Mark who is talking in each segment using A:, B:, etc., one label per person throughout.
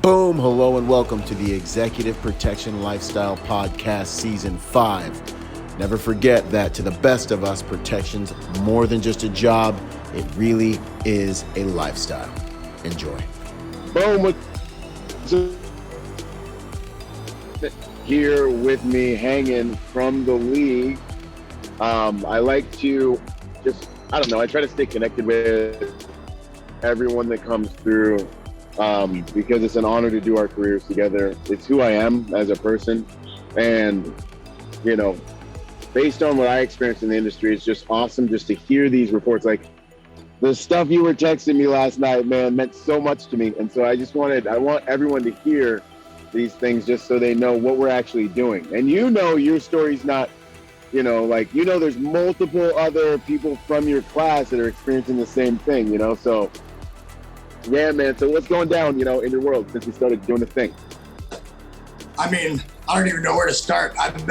A: Boom, hello and welcome to the Executive Protection Lifestyle Podcast Season 5. Never forget that to the best of us, protection's more than just a job. It really is a lifestyle. Enjoy.
B: Boom. Here with me hanging from the league. I like to I try to stay connected with everyone that comes through because it's an honor to do our careers together. It's who I am as a person. And, based on what I experienced in the industry, it's just awesome just to hear these reports. Like the stuff you were texting me last night, man, meant so much to me. And so I want everyone to hear these things just so they know what we're actually doing. And your story's not, there's multiple other people from your class that are experiencing the same thing, so yeah, man. So what's going down, in your world since you started doing the thing?
C: I don't even know where to start. I've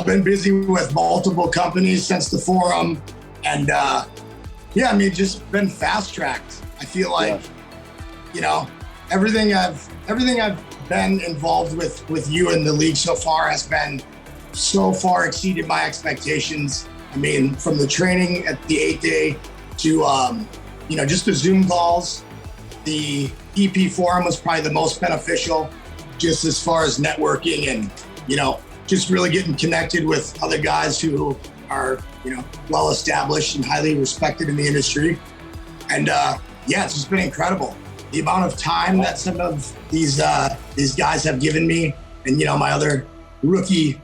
C: been busy with multiple companies since the forum, and just been fast tracked. I feel like, everything I've been involved with you in the league so far has been so far exceeded my expectations. From the training at the 8th day to just the Zoom calls. The EP forum was probably the most beneficial, just as far as networking and just really getting connected with other guys who are well established and highly respected in the industry. And it's just been incredible. The amount of time that some of these guys have given me, and my other rookie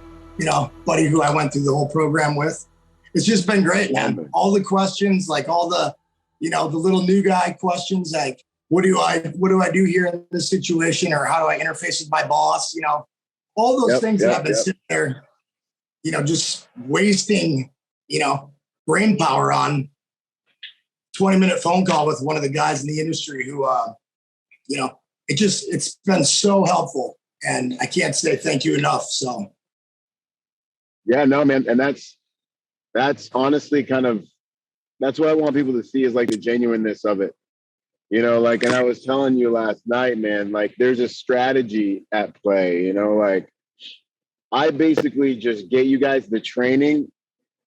C: buddy who I went through the whole program with, it's just been great, man. All the questions, like all the the little new guy questions, like what do I do here in this situation, or how do I interface with my boss, all those things that I've been sitting there just wasting brain power on. 20-minute phone call with one of the guys in the industry who it's been so helpful, and I can't say thank you enough. So
B: yeah, no, man. And that's honestly that's what I want people to see, is like the genuineness of it, and I was telling you last night, man, like there's a strategy at play, I basically just get you guys the training,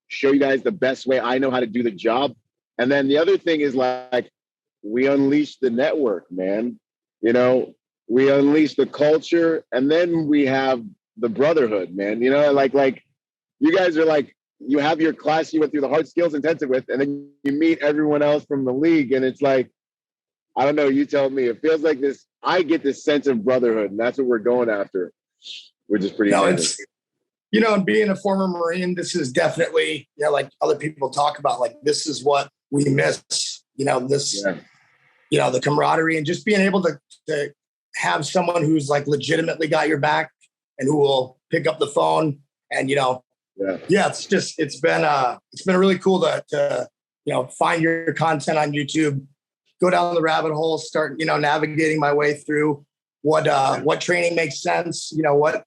B: show you guys the best way I know how to do the job. And then the other thing is like, we unleash the network, man, we unleash the culture, and then we have the brotherhood, man, like you guys are like, you have your class you went through the hard skills intensive with, and then you meet everyone else from the league. And it's like, I don't know, you tell me, it feels like this, I get this sense of brotherhood, and that's what we're going after, which is pretty amazing.
C: And being a former Marine, this is definitely, like other people talk about, like, this is what we miss, the camaraderie, and just being able to have someone who's like legitimately got your back and who will pick up the phone and, it's been really cool to find your content on YouTube, go down the rabbit hole, start, navigating my way through what training makes sense, what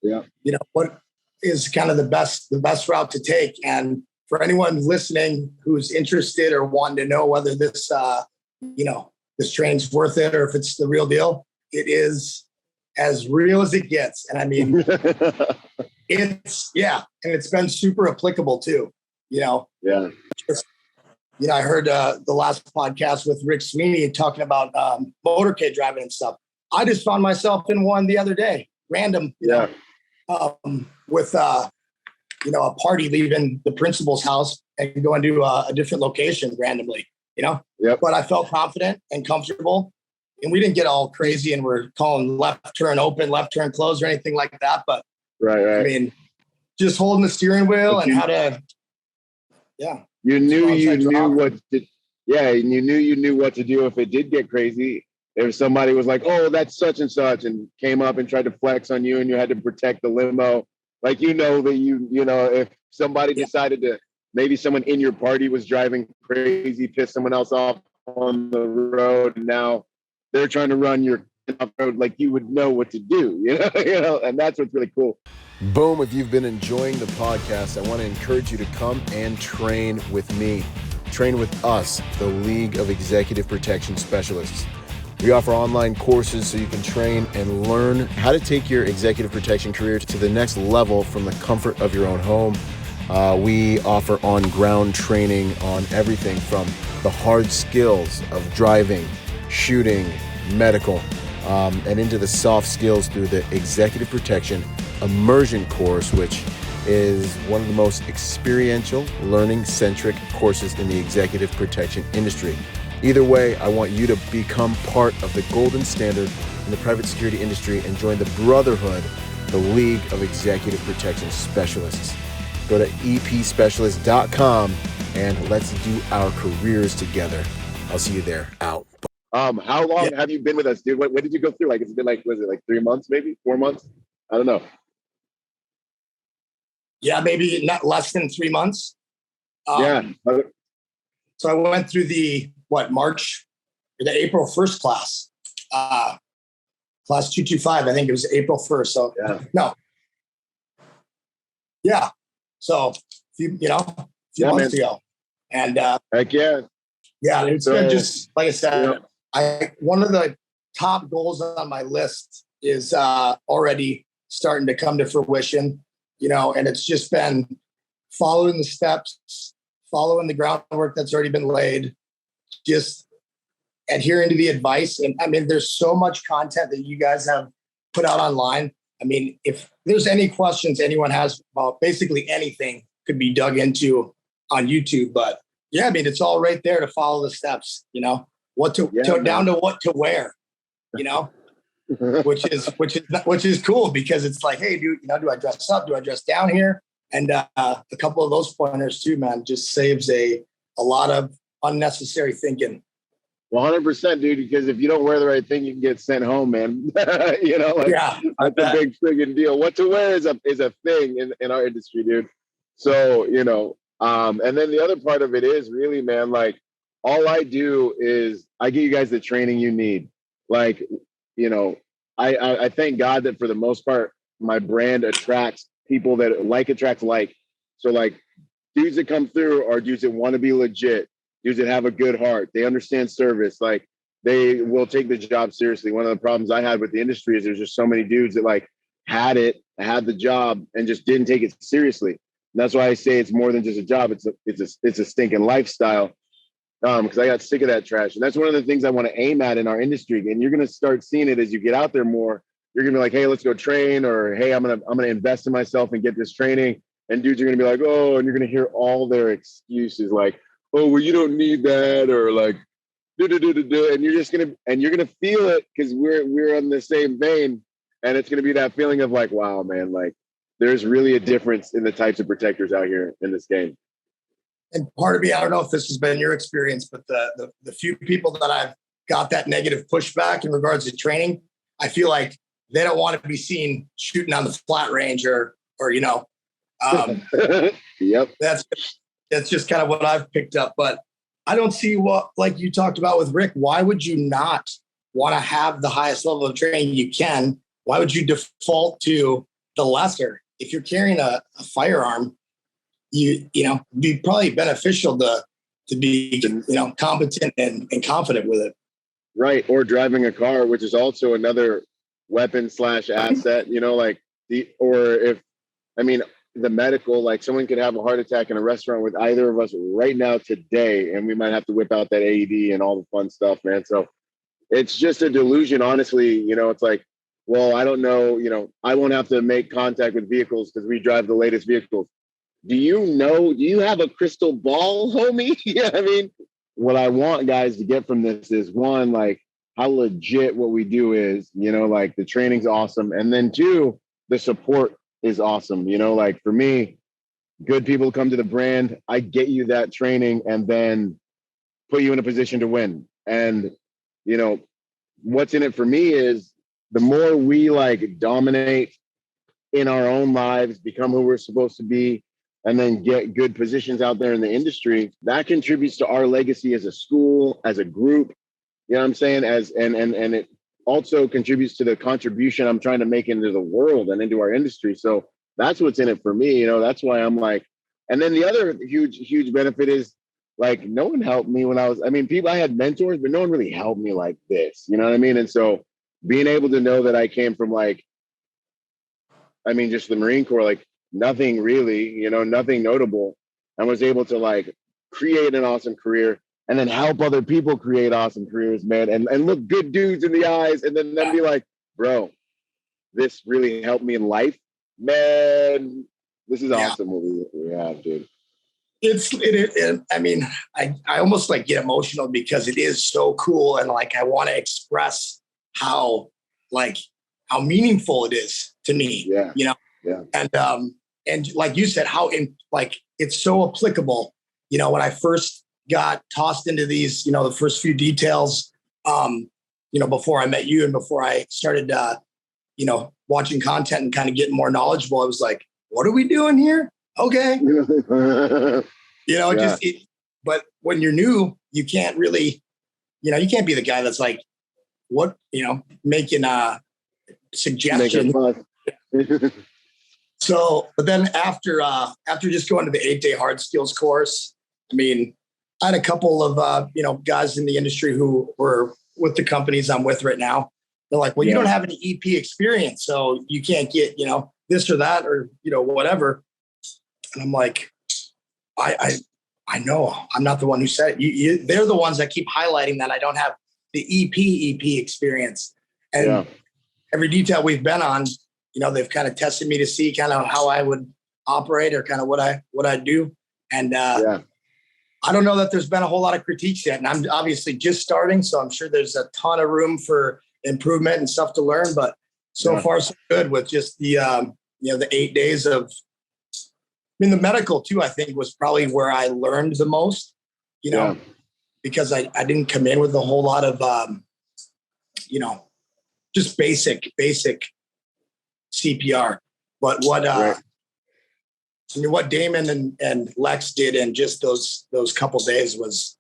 C: is kind of the best route to take. And for anyone listening who's interested or wanting to know whether this, this training's worth it, or if it's the real deal, it is as real as it gets. And it's been super applicable too, I heard the last podcast with Rick Sweeney talking about motorcade driving and stuff. I just found myself in one the other day, random, with a party leaving the principal's house and going to a different location randomly, but I felt confident and comfortable, and we didn't get all crazy and we're calling left turn open, left turn close, or anything like that. But right. Just holding the steering wheel and how to,
B: you knew what to do if it did get crazy. If somebody was like, oh, that's such and such, and came up and tried to flex on you, and you had to protect the limo, like, that if somebody decided to, maybe someone in your party was driving crazy, pissed someone else off on the road, and now they're trying to run your road, like, you would know what to do, and that's what's really cool.
A: Boom, if you've been enjoying the podcast, I want to encourage you to come and train with me. Train with us, the League of Executive Protection Specialists. We offer online courses so you can train and learn how to take your executive protection career to the next level from the comfort of your own home. We offer on-ground training on everything from the hard skills of driving, shooting, medical, and into the soft skills through the Executive Protection Immersion course, which is one of the most experiential, learning-centric courses in the executive protection industry. Either way, I want you to become part of the golden standard in the private security industry and join the Brotherhood, the League of Executive Protection Specialists. Go to epspecialist.com and let's do our careers together. I'll see you there. Out.
B: How long have you been with us, dude? When did you go through? Like, it's been like, was it like 3 months, maybe 4 months? I don't know.
C: Yeah, maybe not less than 3 months.
B: Yeah.
C: So I went through the April 1st class, class 225. I think it was April 1st. So yeah. So few months ago, and
B: heck yeah.
C: Yeah, it's been just like I said. One of the top goals on my list is already starting to come to fruition. And it's just been following the steps, following the groundwork that's already been laid, just adhering to the advice. And I mean, there's so much content that you guys have put out online. I mean, if there's any questions anyone has about basically anything, could be dug into on YouTube. But yeah, I mean, it's all right there to follow the steps, down to what to wear, which is cool, because it's like, hey, do I dress up? Do I dress down here? And a couple of those pointers too, man, just saves a lot of unnecessary thinking.
B: 100%, dude, because if you don't wear the right thing, you can get sent home, man. That's a big friggin' deal. What to wear is a thing in our industry, dude. So, and then the other part of it is really, man, like, all I do is I give you guys the training you need. Like, I thank God that for the most part, my brand attracts people that attracts like. So like, dudes that come through are dudes that want to be legit, dudes that have a good heart. They understand service. Like, they will take the job seriously. One of the problems I had with the industry is there's just so many dudes that like had the job and just didn't take it seriously. And that's why I say it's more than just a job. It's a stinking lifestyle. Because I got sick of that trash. And that's one of the things I want to aim at in our industry. And you're going to start seeing it as you get out there more. You're going to be like, hey, let's go train, or hey, I'm going to invest in myself and get this training. And dudes are going to be like, oh, and you're going to hear all their excuses like, oh, well, you don't need that, or like, and you're just going to feel it, because we're on the same vein. And it's going to be that feeling of like, wow, man, like, there's really a difference in the types of protectors out here in this game.
C: And part of me, I don't know if this has been your experience, but the few people that I've got that negative pushback in regards to training, I feel like they don't want to be seen shooting on the flat range or
B: Yep.
C: That's just kind of what I've picked up. But I don't see what, like you talked about with Rick, why would you not want to have the highest level of training you can? Why would you default to the lesser? If you're carrying a firearm, be probably beneficial to be competent and confident with it.
B: Right. Or driving a car, which is also another weapon / asset, the medical, like, someone could have a heart attack in a restaurant with either of us right now today, and we might have to whip out that AED and all the fun stuff, man. So it's just a delusion, honestly. It's like, well, I don't know, I won't have to make contact with vehicles because we drive the latest vehicles. Do you have a crystal ball, homie? Yeah, I mean, what I want guys to get from this is, one, like, how legit what we do is, like, the training's awesome. And then two, the support is awesome. Like, for me, good people come to the brand, I get you that training and then put you in a position to win. And, what's in it for me is the more we like dominate in our own lives, become who we're supposed to be, and then get good positions out there in the industry, that contributes to our legacy as a school, as a group. You know what I'm saying? And it also contributes to the contribution I'm trying to make into the world and into our industry. So that's what's in it for me. That's why I'm like, and then the other huge benefit is like no one helped me when I mean, people, I had mentors, but no one really helped me like this. You know what I mean? And so being able to know that I came from like, I mean, just the Marine Corps, like nothing really, you know, nothing notable, and was able to like create an awesome career and then help other people create awesome careers, man, and look good dudes in the eyes and then be like, bro, this really helped me in life, man. This is awesome what we have, dude.
C: I mean, I almost like get emotional because it is so cool. And like, I want to express how meaningful it is to me, you know?
B: Yeah.
C: And like you said, like it's so applicable, you know, when I first got tossed into these, you know, the first few details, you know, before I met you and before I started, you know, watching content and kind of getting more knowledgeable, I was like, what are we doing here? Okay. You know, but when you're new, you can't really, you know, you can't be the guy that's like, what, you know, making a suggestion. So, but then after just going to the 8-day hard skills course, I mean, I had a couple of, you know, guys in the industry who were with the companies I'm with right now. They're like, well, you don't have any EP experience, so you can't get, you know, this or that, or, you know, whatever. And I'm like, I know I'm not the one who said it. They're the ones that keep highlighting that I don't have the EP experience. And every detail we've been on, you know, they've kind of tested me to see kind of how I would operate or kind of what I do. And I don't know that there's been a whole lot of critiques yet. And I'm obviously just starting, so I'm sure there's a ton of room for improvement and stuff to learn. But so far, so good with just the, you know, the 8 days of, I mean, the medical too, I think was probably where I learned the most, you know, because I didn't come in with a whole lot of, you know, just basic CPR. But what, I mean, what Damon and Lex did in just those couple days was,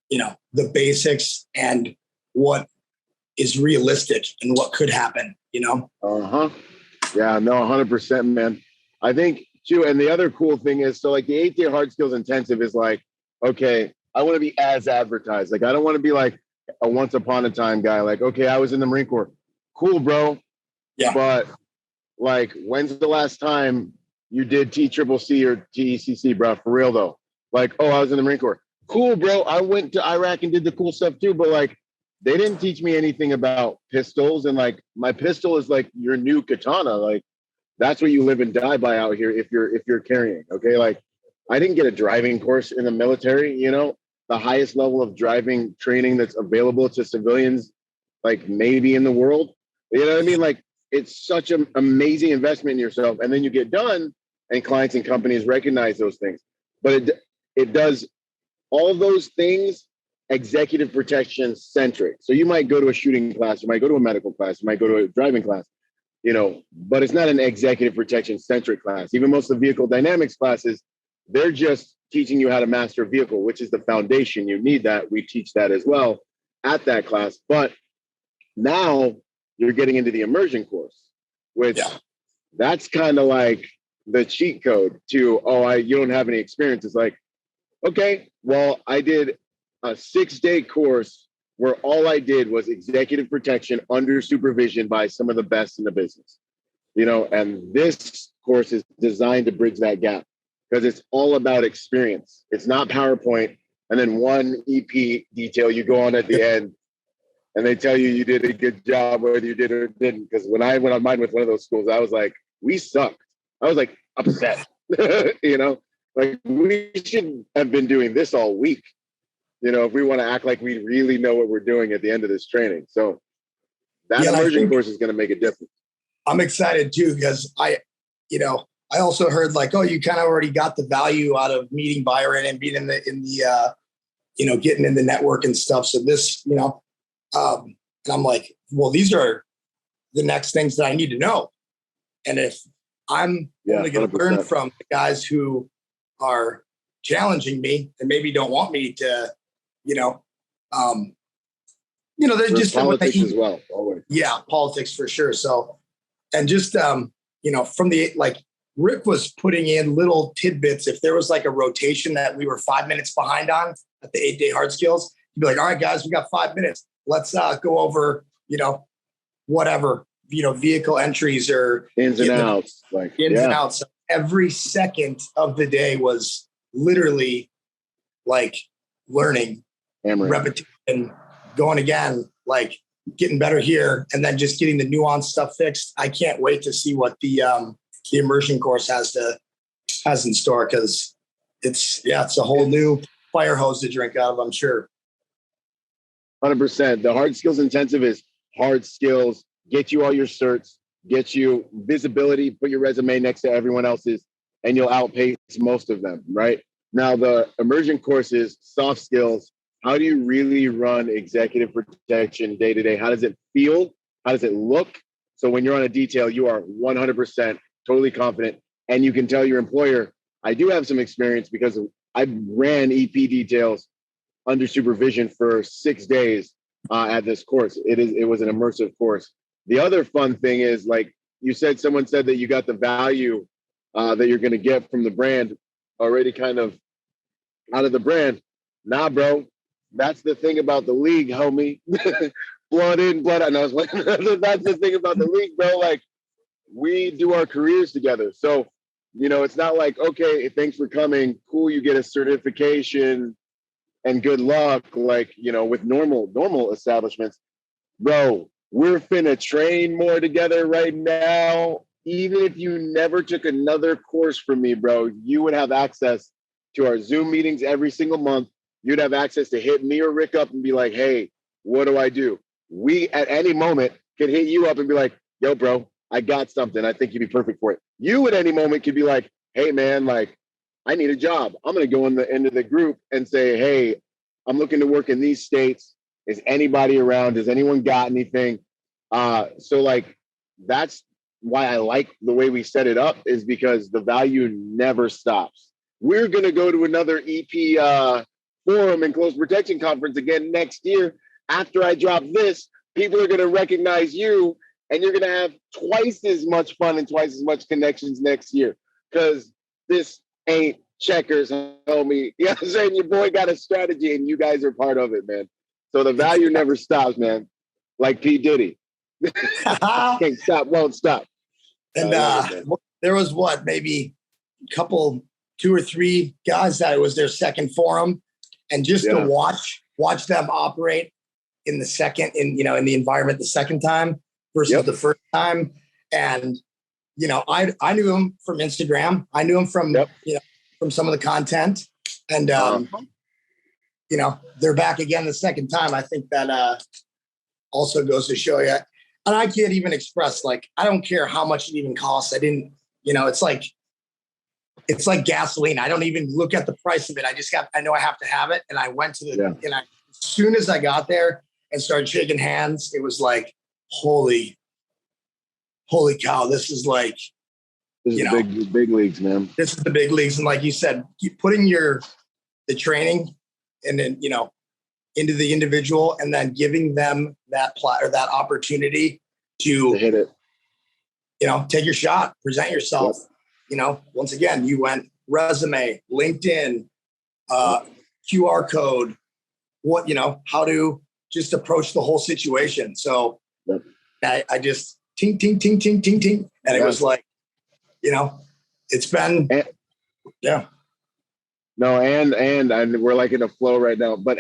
C: you know, the basics and what is realistic and what could happen, you know?
B: Yeah, no, 100%, man. I think too, and the other cool thing is, so like the 8-day hard skills intensive is like, okay, I want to be as advertised. Like, I don't want to be like a once upon a time guy. Like, okay, I was in the Marine Corps. Cool, bro. Yeah. But like, when's the last time you did TCCC or TECC, bro? For real though. Like, oh, I was in the Marine Corps. Cool, bro. I went to Iraq and did the cool stuff too. But like, they didn't teach me anything about pistols. And like, my pistol is like your new katana. Like, that's what you live and die by out here if you're carrying. Okay. Like, I didn't get a driving course in the military, you know, the highest level of driving training that's available to civilians, like maybe in the world. You know what I mean? Like, it's such an amazing investment in yourself. And then you get done and clients and companies recognize those things. But it does all of those things executive protection centric. So you might go to a shooting class, you might go to a medical class, you might go to a driving class, you know, but it's not an executive protection centric class. Even most of the vehicle dynamics classes, they're just teaching you how to master a vehicle, which is the foundation. You need that. We teach that as well at that class. But now you're getting into the immersion course, which that's kind of like the cheat code to, you don't have any experience. It's like, okay, well, I did a 6-day course where all I did was executive protection under supervision by some of the best in the business, you know, and this course is designed to bridge that gap because it's all about experience. It's not PowerPoint and then one EP detail you go on at the end and they tell you did a good job, whether you did or didn't. Because when I went on mine with one of those schools, I was like, we sucked. I was like upset, you know, like we should have been doing this all week. You know, if we want to act like we really know what we're doing at the end of this training. So that immersion course is going to make a difference.
C: I'm excited too, because I also heard like, oh, you kind of already got the value out of meeting Byron and being in the getting in the network and stuff. So this, you know, and I'm like, well, these are the next things that I need to know. And if I'm only going to learn from the guys who are challenging me and maybe don't want me to, they're just
B: politics as well. Always.
C: Yeah, politics for sure. So, and just from the Rick was putting in little tidbits. If there was like a rotation that we were 5 minutes behind on at the 8-day hard skills, he'd be like, all right, guys, we got 5 minutes. Let's go over, whatever, vehicle entries or
B: ins and outs.
C: And outs. Every second of the day was literally like learning, repetition, going again, like getting better here, and then just getting the nuanced stuff fixed. I can't wait to see what the immersion course has in store, because it's a whole new fire hose to drink out of, I'm sure.
B: 100%. The hard skills intensive is hard skills, get you all your certs, get you visibility, put your resume next to everyone else's, and you'll outpace most of them, right? Now, the immersion course is soft skills. How do you really run executive protection day to day? How does it feel? How does it look? So when you're on a detail, you are 100% totally confident, and you can tell your employer, I do have some experience because I ran EP details under supervision for 6 days at this course. It was an immersive course. The other fun thing is, like you said, someone said that you got the value that you're going to get from the brand already kind of out of the brand. Nah, bro. That's the thing about the league, homie. Blood in, blood out. And I was like, that's the thing about the league, bro. Like, we do our careers together. So, it's not like, okay, thanks for coming. Cool, you get a certification and good luck, like, with normal establishments. Bro, we're finna train more together right now. Even if you never took another course from me, bro, you would have access to our Zoom meetings every single month. You'd have access to hit me or Rick up and be like, hey, what do I do? We, at any moment, could hit you up and be like, yo, bro, I got something. I think you'd be perfect for it. You, at any moment, could be like, hey, man, like, I need a job. I'm going to go into the group and say, hey, I'm looking to work in these states. Is anybody around? Does anyone got anything? So, like, that's why I like the way we set it up, is because the value never stops. We're going to go to another EP forum and close protection conference again next year. After I drop this, people are going to recognize you, and you're going to have twice as much fun and twice as much connections next year, because this ain't checkers, homie. You know what I'm saying? Your boy got a strategy, and you guys are part of it, man. So the value never stops, man. Like P. Diddy. Can't stop, won't stop.
C: And there was maybe a couple, 2 or 3 guys that it was their second forum, and just to watch them operate in the environment the second time versus the first time. And I knew him from Instagram. I knew him from from some of the content, and they're back again the second time. I think that also goes to show you. And I can't even express, like, I don't care how much it even costs. I didn't, it's like gasoline. I don't even look at the price of it. I know I have to have it. And I went to as soon as I got there and started shaking hands, it was like, holy cow. This is like,
B: big leagues, man.
C: This is the big leagues. And like you said, keep putting the training and then, into the individual, and then giving them that that opportunity to
B: hit it.
C: Take your shot, present yourself.
B: Yep.
C: Once again, you went resume, LinkedIn, QR code, how to just approach the whole situation. So I just ting, ting, ting, ting, ting, ting. And it was like, it's been,
B: No, and we're like in a flow right now, but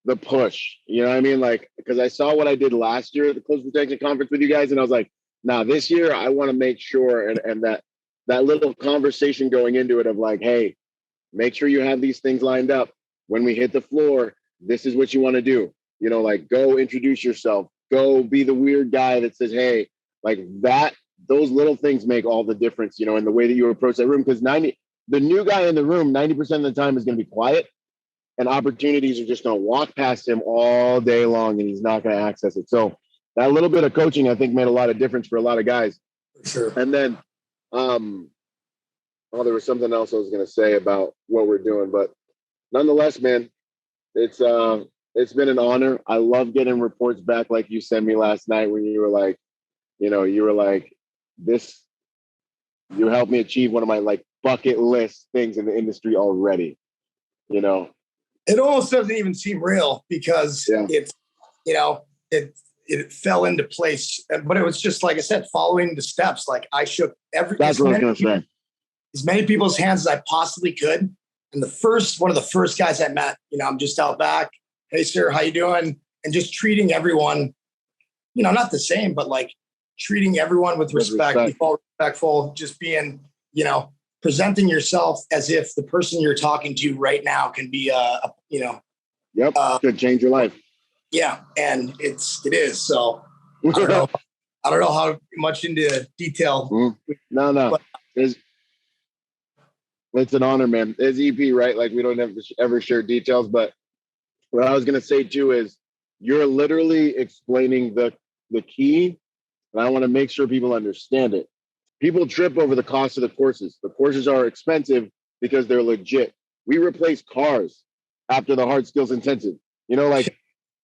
B: the push, you know what I mean? Like, because I saw what I did last year at the Close Protection Conference with you guys, and I was like, nah, this year I want to make sure, and that little conversation going into it of like, hey, make sure you have these things lined up. When we hit the floor, this is what you want to do. Like, go introduce yourself, go be the weird guy that says, hey, like that. Those little things make all the difference, in the way that you approach that room. Because the new guy in the room, 90% of the time is going to be quiet, and opportunities are just going to walk past him all day long, and he's not going to access it. So that little bit of coaching, I think, made a lot of difference for a lot of guys.
C: Sure.
B: And then, there was something else I was going to say about what we're doing, but nonetheless, man, it's been an honor. I love getting reports back like you sent me last night when you were like, this You helped me achieve one of my like bucket list things in the industry already. You know,
C: it almost doesn't even seem real because it's, you know, it fell into place, but it was just, like I said, following the steps. Like I shook
B: that's what I was going to say.
C: As many people's hands as I possibly could. And one of the first guys I met, you know, I'm just out back. Hey, sir, how you doing? And just treating everyone, you know, not the same, but like treating everyone with respect. Be respectful, just being, you know, presenting yourself as if the person you're talking to right now can be you know.
B: Yep, could change your life.
C: Yeah, and it is. So I don't know how much into detail.
B: No. But, it's an honor, man. It's EP, right? Like we don't have to ever share details, but what I was going to say too is you're literally explaining the key, and I want to make sure people understand it. People trip over the cost of the courses. The courses are expensive because they're legit. We replace cars after the hard skills intensive. You know, like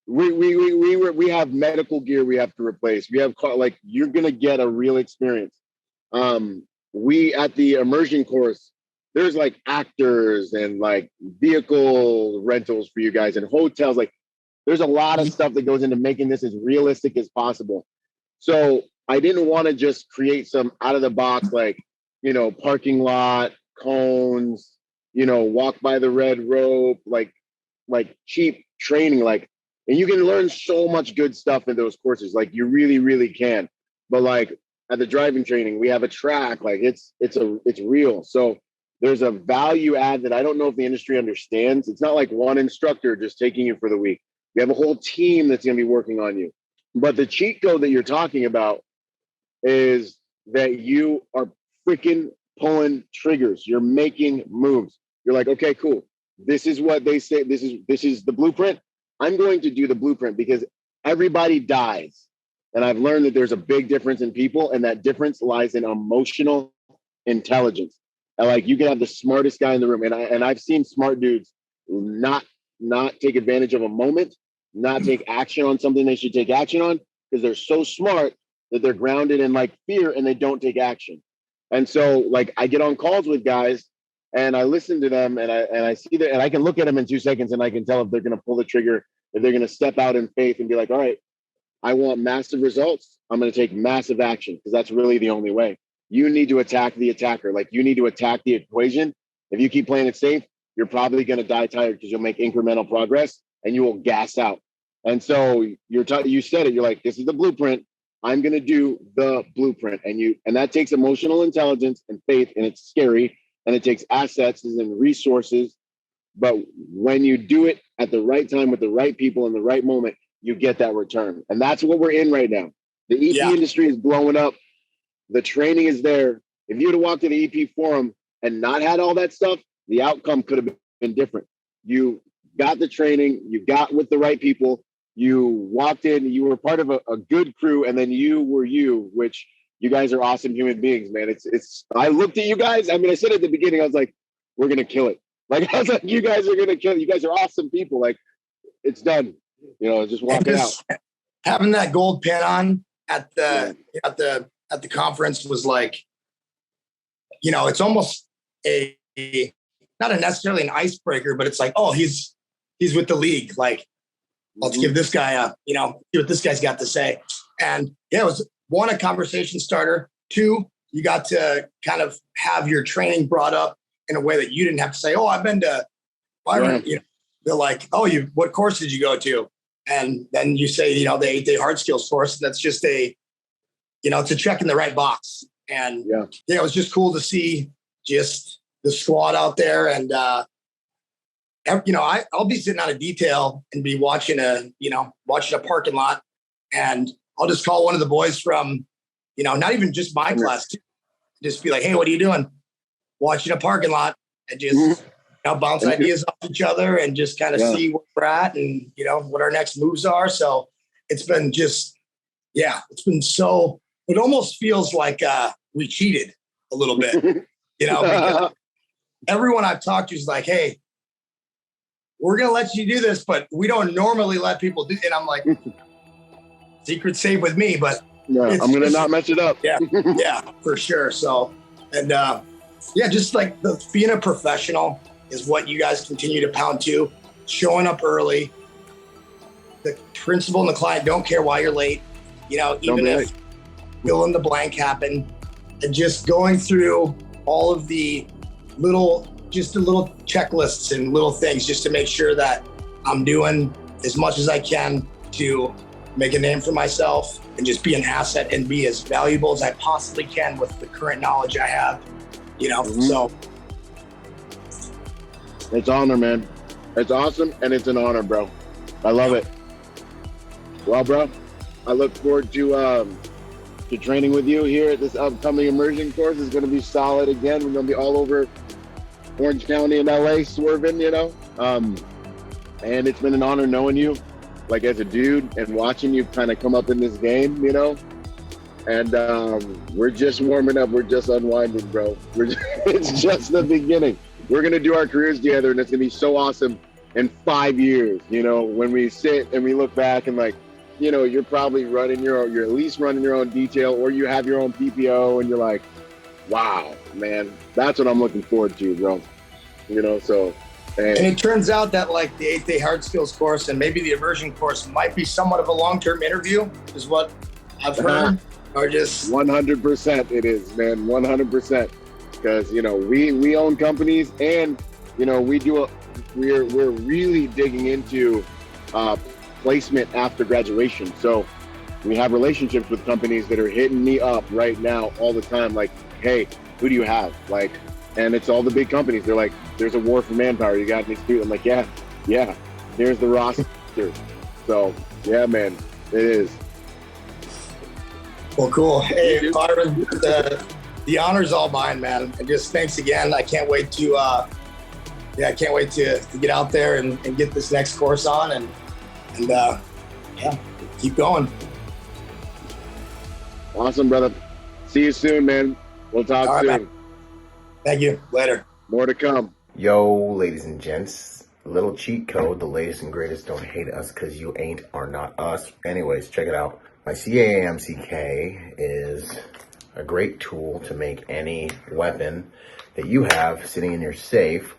B: we have medical gear we have to replace. We have like you're gonna get a real experience. We at the immersion course, there's like actors and like vehicle rentals for you guys and hotels. Like there's a lot of stuff that goes into making this as realistic as possible. So I didn't want to just create some out of the box, like, you know, parking lot, cones, you know, walk by the red rope, like cheap training, like, and you can learn so much good stuff in those courses. Like you really, really can. But like at the driving training, we have a track, like it's real. So there's a value add that I don't know if the industry understands. It's not like one instructor just taking you for the week. You have a whole team that's going to be working on you. But the cheat code that you're talking about is that you are freaking pulling triggers. You're making moves. You're like, okay, cool. This is what they say. This is the blueprint. I'm going to do the blueprint because everybody dies. And I've learned that there's a big difference in people, and that difference lies in emotional intelligence. And like you can have the smartest guy in the room. And I've seen smart dudes not take advantage of a moment, not take action on something they should take action on because they're so smart that they're grounded in like fear and they don't take action. And so like I get on calls with guys and I listen to them and I see that, and I can look at them in 2 seconds and I can tell if they're going to pull the trigger, if they're going to step out in faith and be like, all right, I want massive results. I'm going to take massive action because that's really the only way. You need to attack the attacker. Like you need to attack the equation. If you keep playing it safe, you're probably going to die tired because you'll make incremental progress and you will gas out. And so you said it, you're like, this is the blueprint. I'm going to do the blueprint. And that takes emotional intelligence and faith, and it's scary. And it takes assets and resources. But when you do it at the right time with the right people in the right moment, you get that return. And that's what we're in right now. The EP industry is blowing up. The training is there. If you would have walked to the EP forum and not had all that stuff, the outcome could have been different. You got the training, you got with the right people, you walked in, you were part of a good crew, and then you were you, which you guys are awesome human beings, man. It's I looked at you guys. I mean, I said at the beginning, I was like, we're going to kill it. Like, I was like, you guys are going to kill it. You guys are awesome people. Like, it's done. You know, just walk it out.
C: Having that gold pin on at the conference was like, you know, it's almost not necessarily an icebreaker, but it's like, oh, he's with the league. Like, let's give this guy see what this guy's got to say. And yeah, it was one, a conversation starter. Two, you got to kind of have your training brought up in a way that you didn't have to say, oh, I've been to Byron. You know, they're like, oh, what course did you go to? And then you say, you know, the 8-day hard skills course. And that's just it's a check in the right box. And it was just cool to see just the squad out there. And, I'll be sitting on a detail and be watching a parking lot. And I'll just call one of the boys from, not even just my class, just be like, hey, what are you doing? Watching a parking lot, and just bounce ideas off each other and just kind of see where we're at and, what our next moves are. So it's been it almost feels like we cheated a little bit, because everyone I've talked to is like, hey, we're going to let you do this, but we don't normally let people do it. And I'm like, secret safe with me, but
B: I'm going to not mess it up.
C: Yeah, for sure. So And just like being a professional is what you guys continue to pound to, showing up early. The principal and the client don't care why you're late, even if fill in the blank happened, and just going through all of the little checklists and little things just to make sure that I'm doing as much as I can to make a name for myself and just be an asset and be as valuable as I possibly can with the current knowledge I have, so.
B: It's honor, man. It's awesome, and it's an honor, bro. I love it. Well, bro, I look forward to training with you here at this upcoming immersion course. It's going to be solid again. We're going to be all over Orange County and LA swerving, and it's been an honor knowing you, like as a dude, and watching you kind of come up in this game, and we're just warming up. We're just unwinding, bro. It's just the beginning. We're going to do our careers together, and it's going to be so awesome in 5 years, when we sit and we look back and you're probably you're at least running your own detail, or you have your own PPO, and you're like, wow, man, that's what I'm looking forward to, bro. So. And
C: it turns out that the 8-day hard skills course and maybe the immersion course might be somewhat of a long-term interview, is what I've heard. Or just
B: 100% it is, man, 100%. Because we own companies, and we're really digging into placement after graduation. So we have relationships with companies that are hitting me up right now all the time, like, hey, who do you have? And it's all the big companies. They're like, there's a war for manpower. You got any students? I'm like, yeah. Here's the roster. So yeah, man, it is.
C: Well, cool. Hey, Byron, the honor's all mine, man. And just thanks again. I can't wait to get out there and get this next course on and keep going.
B: Awesome, brother. See you soon, man. We'll talk soon. Man.
C: Thank you. Later.
B: More to come.
A: Yo, ladies and gents, a little cheat code. The latest and greatest. Don't hate us because you ain't are not us. Anyways, check it out. My CAAMCK is a great tool to make any weapon that you have sitting in your safe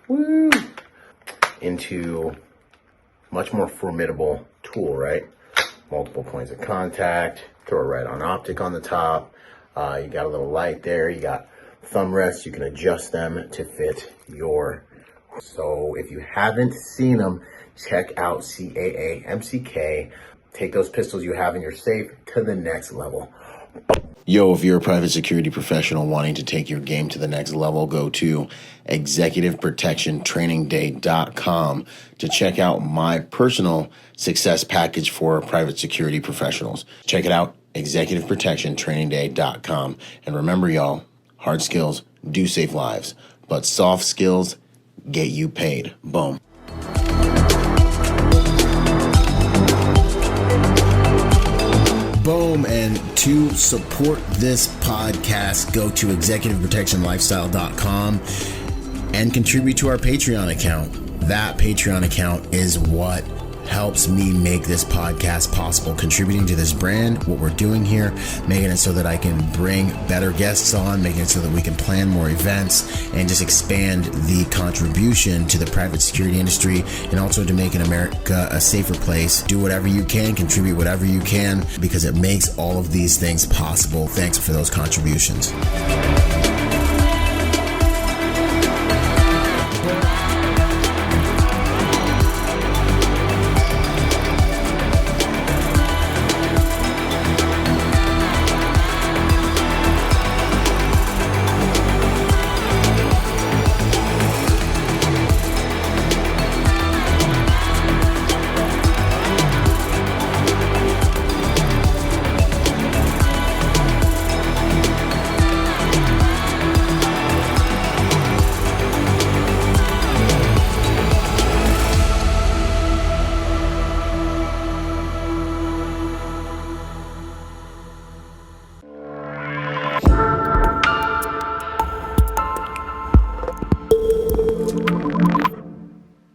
A: into much more formidable tool, right? Multiple points of contact, throw a right-on optic on the top. You got a little light there. You got thumb rests. You can adjust them to fit your. So if you haven't seen them, check out CAAMCK. Take those pistols you have in your safe to the next level. Yo, if you're a private security professional wanting to take your game to the next level, go to executiveprotectiontrainingday.com to check out my personal success package for private security professionals. Check it out, executiveprotectiontrainingday.com. And remember, y'all, hard skills do save lives, but soft skills get you paid. Boom. Boom. And to support this podcast, go to executiveprotectionlifestyle.com and contribute to our Patreon account. That Patreon account is what helps me make this podcast possible, contributing to this brand, what we're doing here, making it so that I can bring better guests on, making it so that we can plan more events and just expand the contribution to the private security industry, and also to making America a safer place. Do whatever you can, contribute whatever you can, because it makes all of these things possible. Thanks for those contributions.